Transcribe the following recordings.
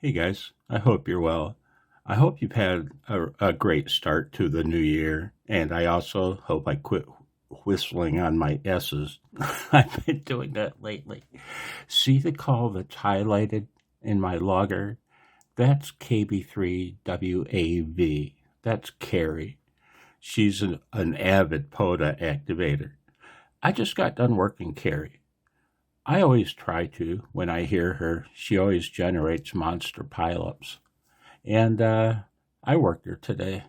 Hey guys, I hope you're well. I hope you've had a great start to the new year, and I also hope I quit whistling on my S's. I've been doing that lately. See the call that's highlighted in my logger? That's KB3WAV. That's Carrie. She's an avid POTA activator. I just got done working Carrie. I always try to. When I hear her, she always generates monster pileups. And I worked her today.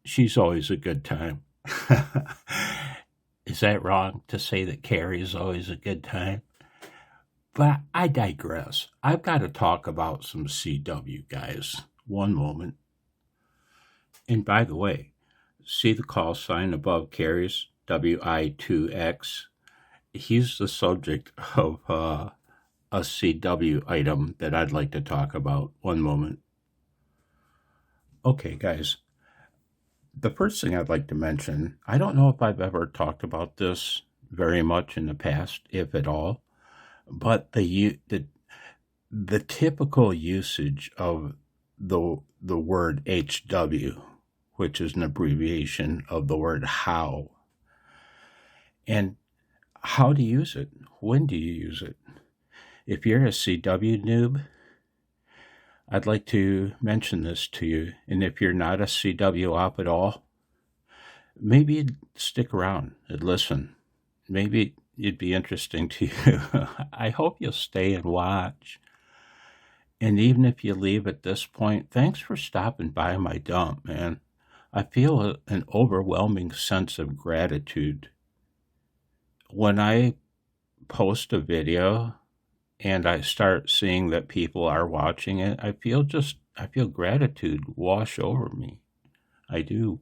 She's always a good time. Is that wrong to say that Carrie is always a good time? But I digress. I've got to talk about some CW, guys. One moment. And by the way, see the call sign above Carrie's WI2X? He's the subject of a CW item that I'd like to talk about. One moment. Okay, guys. The first thing I'd like to mention, I don't know if I've ever talked about this very much in the past, if at all, but the typical usage of the word HW, which is an abbreviation of the word how, and how to use it. When do you use it? If you're a CW noob, I'd like to mention this to you. And if you're not a CW op at all, maybe you'd stick around and listen. Maybe it'd be interesting to you. I hope you'll stay and watch. And even if you leave at this point, thanks for stopping by my dump, man. I feel an overwhelming sense of gratitude. When I post a video and I start seeing that people are watching it, I feel gratitude wash over me. I do.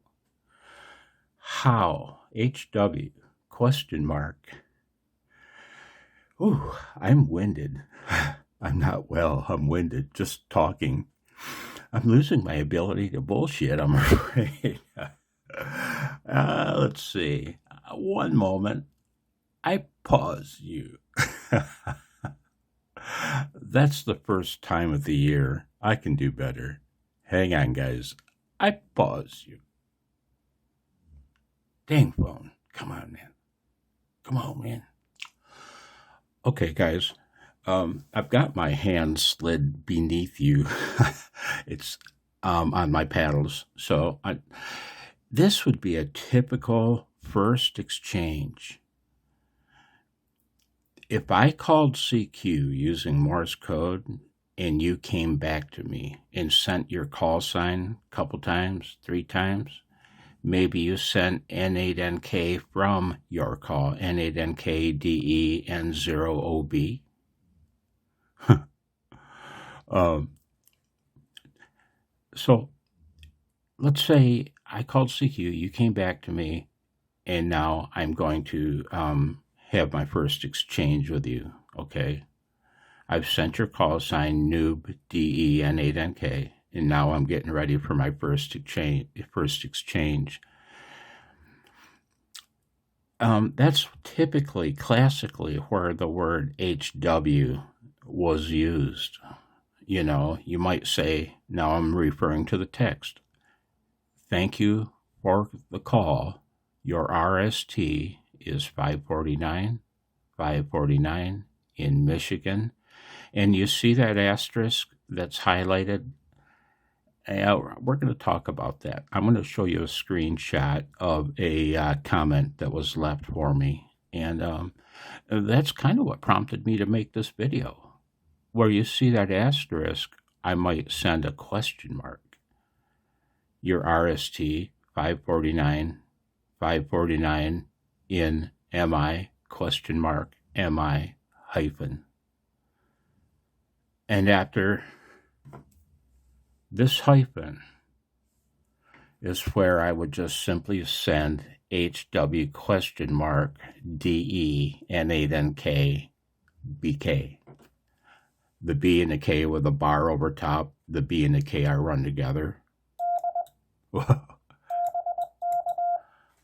How? HW? Question mark. Ooh, I'm winded. I'm not well. I'm winded. Just talking. I'm losing my ability to bullshit, I'm afraid. Let's see. One moment. I pause you. That's the first time of the year. I can do better. Hang on, guys. I pause you. Dang phone. Come on, man. Come on, man. Okay, guys. I've got my hand slid beneath you. It's on my paddles. So this would be a typical first exchange. If I called CQ using Morse code and you came back to me and sent your call sign a couple times, 3 times, maybe you sent N8NK from your call, N8NK DE N0OB. So let's say I called CQ, you came back to me, and now I'm going to have my first exchange with you, okay? I've sent your call sign noob DEN8NK, and now I'm getting ready for my first exchange. That's typically, classically, where the word HW was used. You know, you might say, now I'm referring to the text. Thank you for the call. Your RST is 549 in Michigan. And you see that asterisk that's highlighted? We're going to talk about that. I'm going to show you a screenshot of a comment that was left for me. And that's kind of what prompted me to make this video. Where you see that asterisk, I might send a question mark. Your RST 549 in MI question mark MI hyphen. And after this hyphen is where I would just simply send HW question mark DE N8NK BK. The B and the K with a bar over top. The B and the K are run together.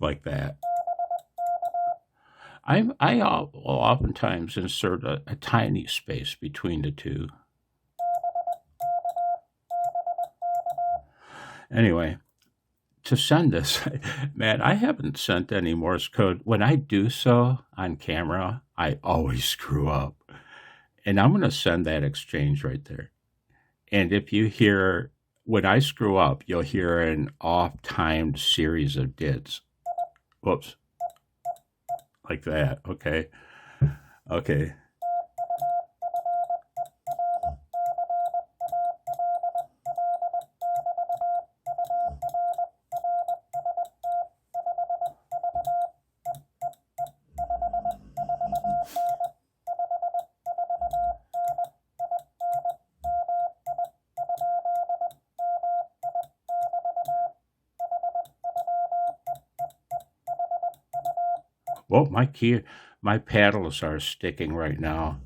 Like that. I will oftentimes insert a tiny space between the two. Anyway, to send this, man, I haven't sent any Morse code. When I do so on camera, I always screw up. And I'm going to send that exchange right there. And if you hear, when I screw up, you'll hear an off-timed series of dits. Whoops. Like that. Okay. Okay. Well, my paddles are sticking right now.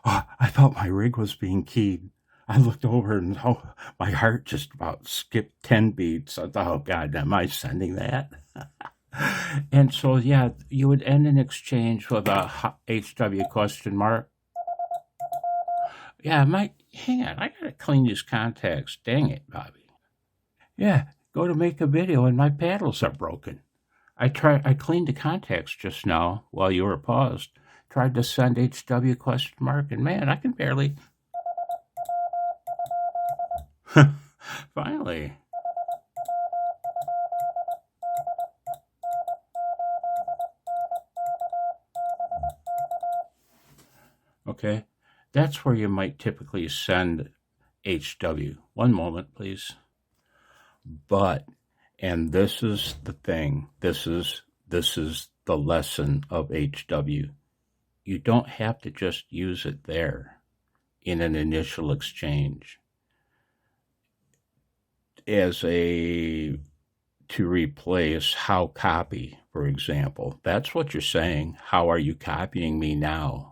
Oh, I thought my rig was being keyed. I looked over and my heart just about skipped 10 beats. I thought, oh God, am I sending that? And so, yeah, you would end an exchange with a HW question mark. Yeah, hang on, I gotta clean these contacts. Dang it, Bobby. Yeah, go to make a video and my paddles are broken. I cleaned the contacts just now while you were paused. Tried to send HW question mark, and man, I can barely. Finally. Okay, that's where you might typically send HW. One moment, please. But, and this is the thing, this is the lesson of HW. You don't have to just use it there in an initial exchange to replace how copy, for example. That's what you're saying. How are you copying me now?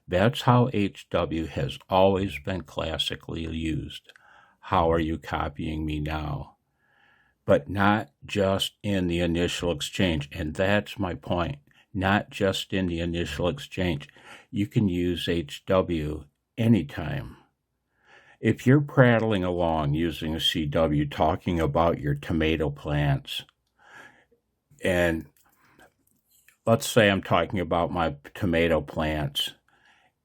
That's how HW has always been classically used. How are you copying me now? But not just in the initial exchange. And that's my point. Not just in the initial exchange. You can use HW anytime. If you're prattling along using a CW talking about your tomato plants, and let's say I'm talking about my tomato plants,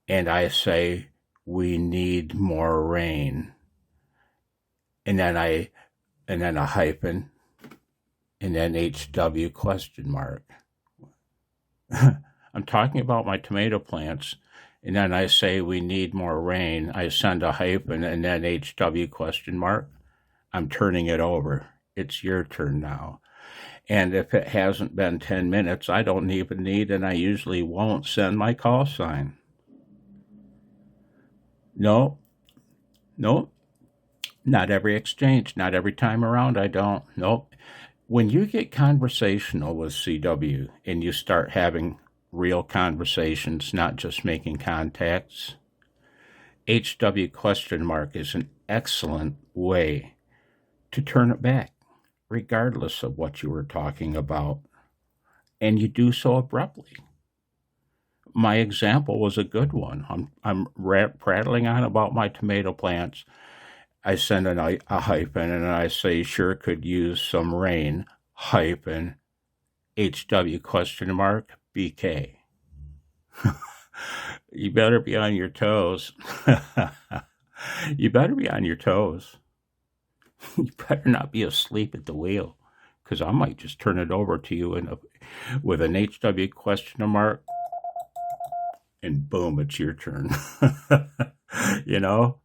and I say, we need more rain, and then a hyphen, and then HW question mark. I'm talking about my tomato plants, and then I say we need more rain. I send a hyphen and then HW question mark. I'm turning it over. It's your turn now. And if it hasn't been 10 minutes, I don't even need, and I usually won't send my call sign. No, not every exchange, not every time around. I don't. Nope. When you get conversational with CW and you start having real conversations, not just making contacts, HW question mark is an excellent way to turn it back, regardless of what you were talking about. And you do so abruptly. My example was a good one. I'm prattling on about my tomato plants. I send a hyphen and I say, sure could use some rain, hyphen, HW question mark, BK. You better be on your toes. You better be on your toes. You better not be asleep at the wheel, because I might just turn it over to you with an HW question mark, and boom, it's your turn. You know?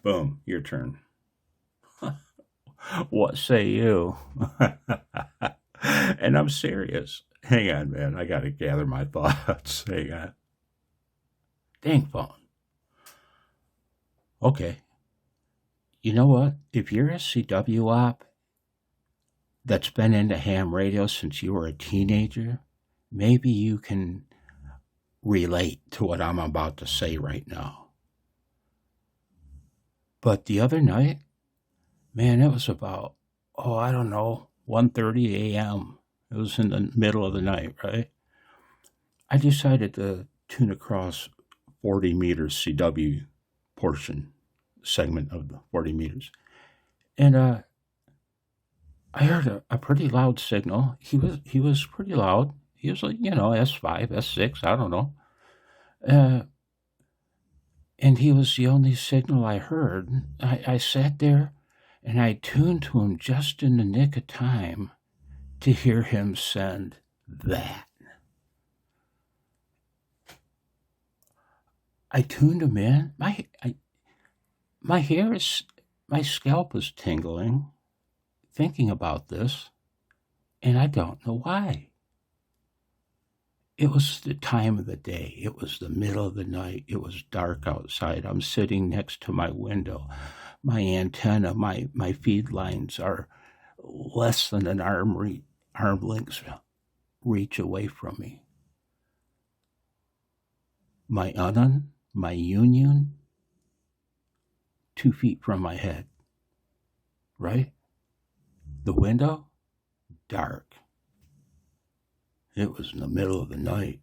Boom, your turn. What say you? And I'm serious. Hang on, man. I got to gather my thoughts. Hang on. Dang phone. Okay. You know what? If you're a CW op that's been into ham radio since you were a teenager, maybe you can relate to what I'm about to say right now. But the other night, Man, it was about, I don't know, 1:30 a.m. It was in the middle of the night, right? I decided to tune across 40 meters CW portion segment of the 40 meters. And I heard a pretty loud signal. He was pretty loud. He was like, S5, S6, I don't know. Uh, and he was the only signal I heard. I sat there and I tuned to him just in the nick of time to hear him send that. I tuned him in. My hair is, my scalp is tingling thinking about this, and I don't know why. It was the time of the day. It was the middle of the night. It was dark outside. I'm sitting next to my window. My antenna, my feed lines are less than an arm length reach away from me. My Unan, my Union, 2 feet from my head, right? The window, dark. It was in the middle of the night,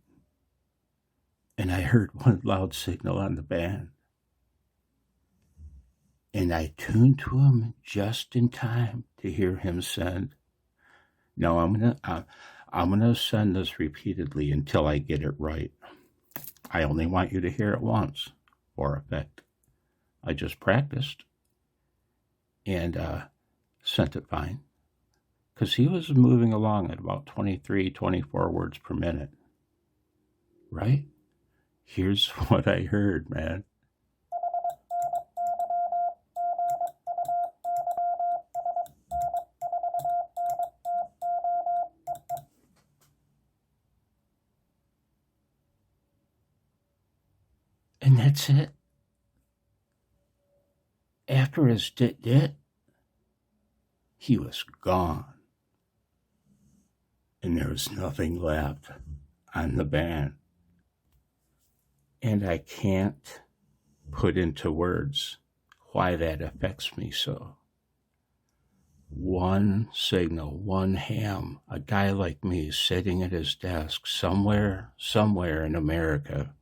and I heard one loud signal on the band, and I tuned to him just in time to hear him send. No, I'm gonna send this repeatedly until I get it right. I only want you to hear it once for effect. I just practiced and sent it fine because he was moving along at about 23, 24 words per minute. Right? Here's what I heard, man. And that's it. After his dit, he was gone. And there was nothing left on the band. And I can't put into words why that affects me so. One signal, one ham, a guy like me sitting at his desk somewhere in America,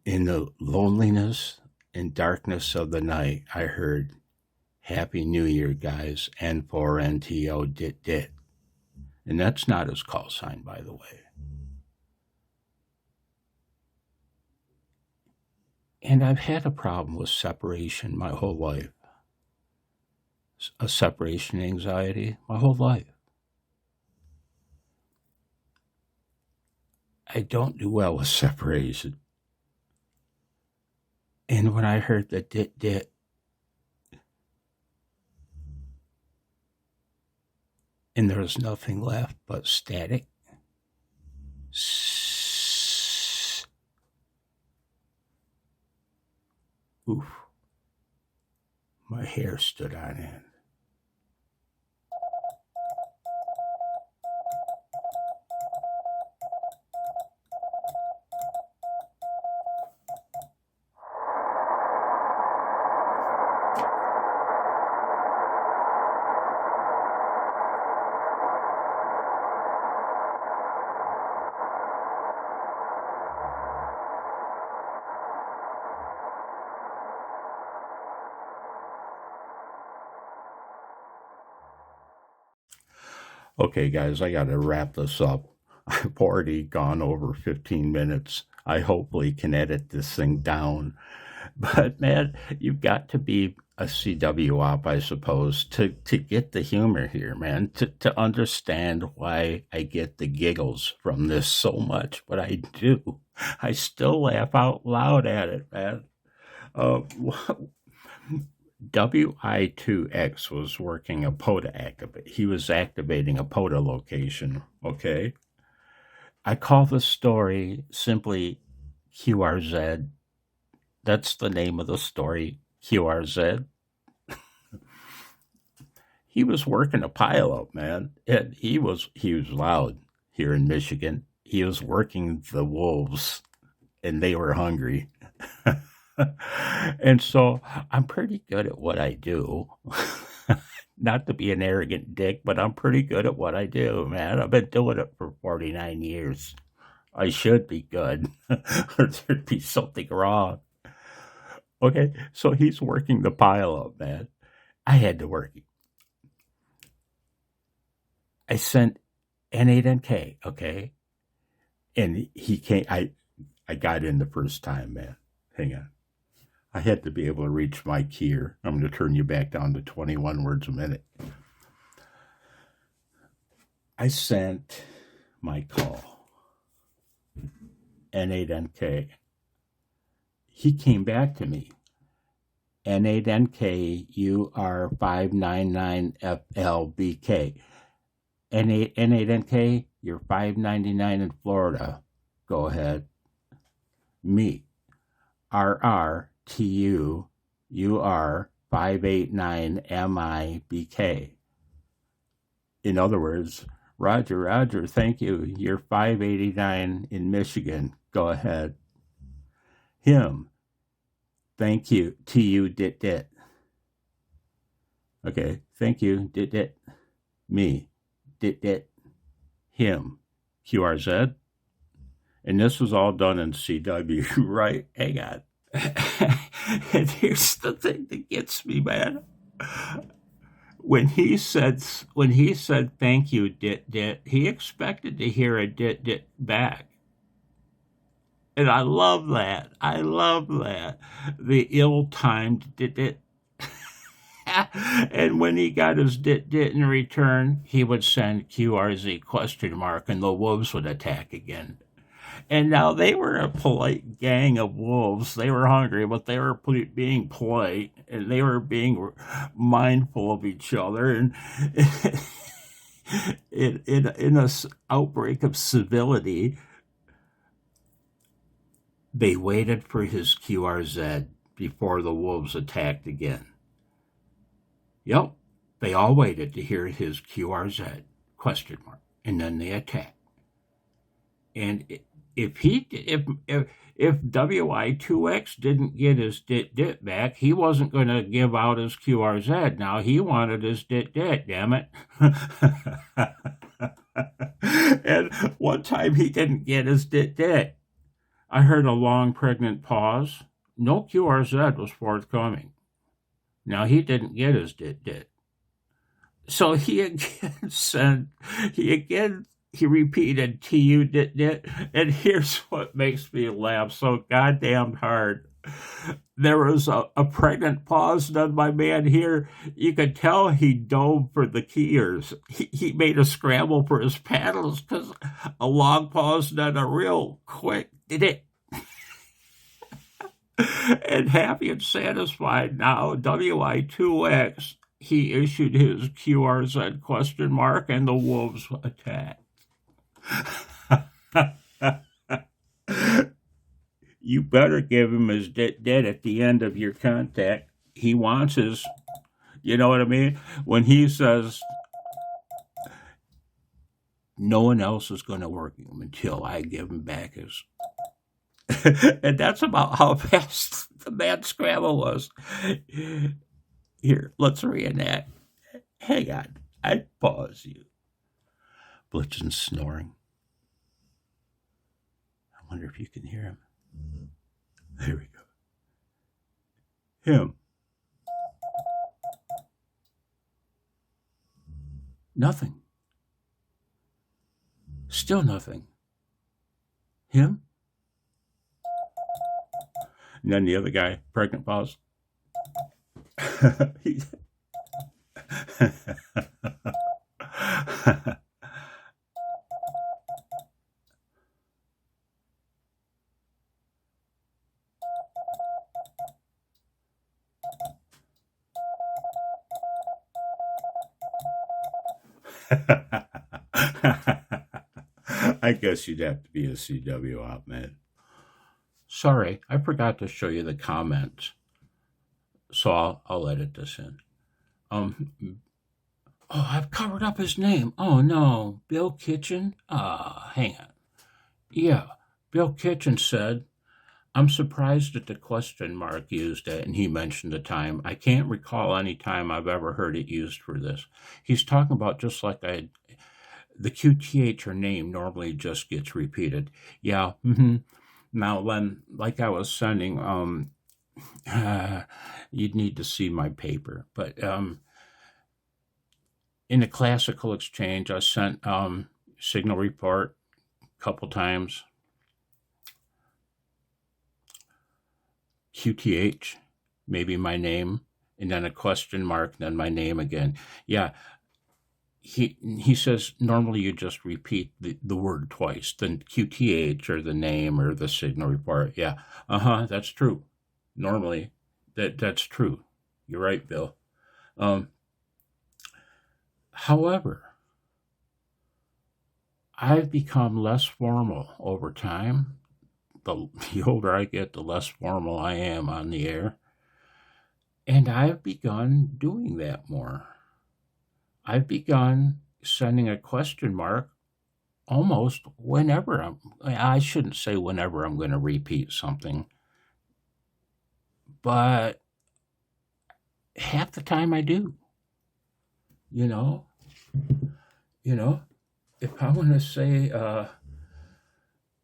in the loneliness and darkness of the night, I heard, "Happy New Year, guys, N4NTO dit dit." And that's not his call sign, by the way. And I've had a problem with separation my whole life. A separation anxiety my whole life. I don't do well with separation. And when I heard the dit dit, and there was nothing left but static, oof, my hair stood on end. Okay, guys, I got to wrap this up. I've already gone over 15 minutes. I hopefully can edit this thing down. But man, you've got to be a CW op, I suppose, to get the humor here, man, to understand why I get the giggles from this so much. But I do. I still laugh out loud at it, man. WI2X was working a POTA activate. He was activating a POTA location, okay? I call the story simply QRZed. That's the name of the story, QRZed. He was working a pileup, man. And he was loud here in Michigan. He was working the wolves, and they were hungry. And so I'm pretty good at what I do. Not to be an arrogant dick, but I'm pretty good at what I do, man. I've been doing it for 49 years. I should be good, or there'd be something wrong. Okay, so he's working the pile up, man. I had to work. I sent N8NK, okay? And he came, I got in the first time, man. Hang on. I had to be able to reach my keyer. I'm going to turn you back down to 21 words a minute. I sent my call, N8NK. He came back to me. N8NK, you are 599FLBK. N8NK, you're 599 in Florida. Go ahead. Me, RRTU, you are 589MIBK. In other words, Roger, thank you. You're 589 in Michigan. Go ahead. Him, thank you. TU Dit Dit. Okay, thank you. Dit Dit. Me, Dit Dit. Him, QRZed. And this was all done in CW, right? Hang on. And here's the thing that gets me, man. When he said thank you, Dit Dit, he expected to hear a Dit Dit back. And I love that. The ill-timed Dit Dit. And when he got his Dit Dit in return, he would send QRZ ? And the wolves would attack again. And now they were a polite gang of wolves. They were hungry, but they were being polite, and they were being mindful of each other. And in a outbreak of civility, they waited for his QRZ before the wolves attacked again. Yep, they all waited to hear his QRZ ? And then they attacked. And if WI2X didn't get his Dit Dit back, he wasn't going to give out his QRZ. Now he wanted his Dit Dit, damn it. And one time he didn't get his Dit Dit. I heard a long pregnant pause. No QRZ was forthcoming. Now he didn't get his Dit Dit. So he repeated TU Dit Dit, and here's what makes me laugh so goddamn hard. There was a pregnant pause done by man here. You could tell he dove for the keyers. He made a scramble for his paddles because a long pause done a real quick did it. And happy and satisfied now, WI2X, he issued his QRZ ? And the wolves attacked. You better give him his Dit Dit at the end of your contact. He wants his, you know what I mean? When he says, no one else is going to work him until I give him back his. And that's about how fast the mad scramble was. Here, let's reenact. Hang on, I pause you. Blitzen snoring. I wonder if you can hear him. There we go. Him. Nothing. Still nothing. Him. And then the other guy, pregnant pause. I guess you'd have to be a CW op, man. Sorry, I forgot to show you the comments. So I'll edit this in. Oh, I've covered up his name. Oh no, Bill Kitchen? Hang on. Yeah, Bill Kitchen said, I'm surprised at the question mark used it, and he mentioned the time. I can't recall any time I've ever heard it used for this. He's talking about just like the QTH or name normally just gets repeated. Yeah. Now, Len, like I was sending, you'd need to see my paper, but in the classical exchange, I sent signal report a couple times. QTH, maybe my name, and then a question mark, then my name again. Yeah, he says normally you just repeat the word twice, then QTH or the name or the signal report. Yeah, that's true. Normally, that's true. You're right, Bill. However, I've become less formal over time. The older I get, the less formal I am on the air. And I've begun doing that more. I've begun sending a question mark almost whenever I shouldn't say whenever I'm going to repeat something, but half the time I do. You know, if I want to say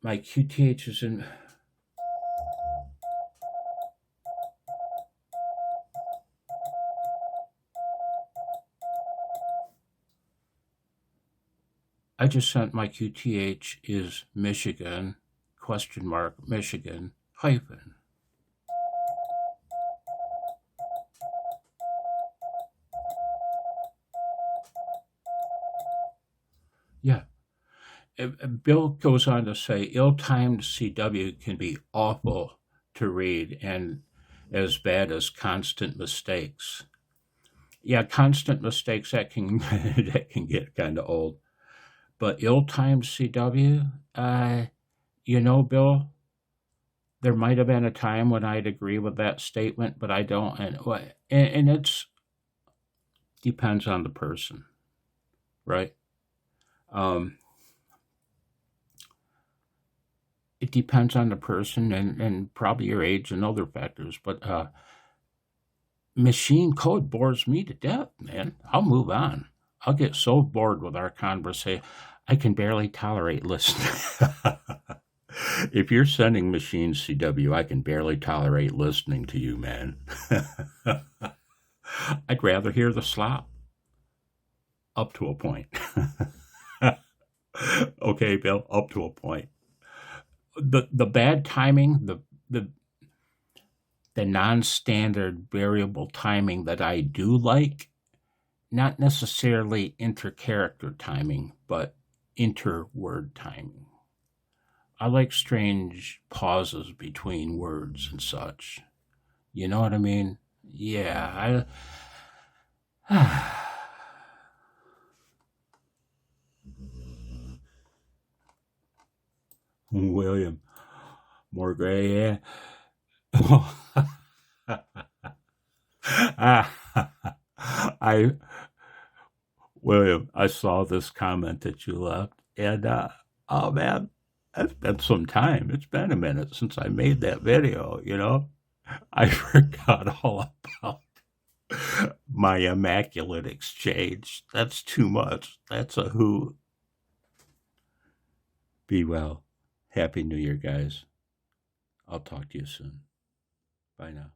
my QTH is in. I just sent my QTH is Michigan, question mark, Michigan, hyphen. Yeah. Bill goes on to say, ill-timed CW can be awful to read and as bad as constant mistakes. Yeah, constant mistakes, that can that can get kind of old. But ill-timed CW, Bill, there might have been a time when I'd agree with that statement, but I don't. And it's depends on the person, right? It depends on the person and probably your age and other factors. But machine code bores me to death, man. I'll move on. I'll get so bored with our conversation. I can barely tolerate listening. If you're sending machine CW, I can barely tolerate listening to you, man. I'd rather hear the slop up to a point. Okay, Bill, up to a point. The bad timing, the non-standard variable timing that I do like, not necessarily inter-character timing, but inter-word timing. I like strange pauses between words and such. You know what I mean? Yeah. William, more gray, yeah. William, I saw this comment that you left, and oh man, it's been some time. It's been a minute since I made that video. I forgot all about my immaculate exchange. That's too much. That's a hoot. Be well. Happy New Year, guys. I'll talk to you soon. Bye now.